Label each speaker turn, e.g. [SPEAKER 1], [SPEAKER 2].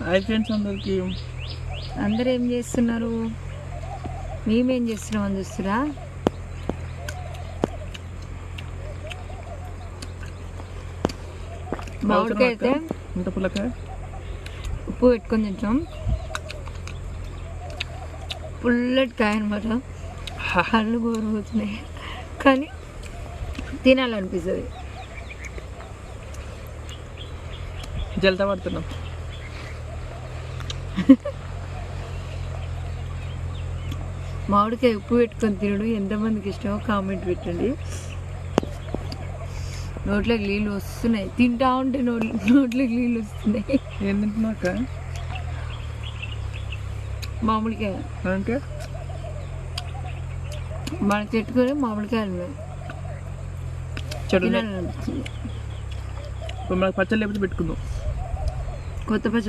[SPEAKER 1] Hi friends అందరికి.
[SPEAKER 2] అందరు ఏం చేస్తున్నారు? మేమేం చేస్తున్నాం అని చూస్తురా? మామిడికాయ అయితే
[SPEAKER 1] ఇంత పుల్లకాయ
[SPEAKER 2] ఉప్పు పెట్టుకొని తింటాం. పుల్లటి కాయ అనమాట. కళ్ళు గోరుపోతున్నాయి కానీ తినాలనిపిస్తుంది.
[SPEAKER 1] జల్తా పడుతున్నాం.
[SPEAKER 2] మామిడికాయ ఉప్పు పెట్టుకొని తినడం ఎంతమందికి ఇష్టమో కామెంట్ పెట్టండి. నోట్లోకి నీళ్ళు వస్తున్నాయి, తింటా ఉంటే నోట్లోకి నీళ్ళు వస్తున్నాయి.
[SPEAKER 1] ఏం తింటున్నాక?
[SPEAKER 2] మామిడికాయ
[SPEAKER 1] అంటే
[SPEAKER 2] మన చెట్టుకొని మామిడికాయలు
[SPEAKER 1] చెడు
[SPEAKER 2] తినాలనిపించింది.
[SPEAKER 1] ఇప్పుడు మనకు పచ్చళ్ళు లేకపోతే పెట్టుకుందాం.
[SPEAKER 2] కొత్త పచ్చడి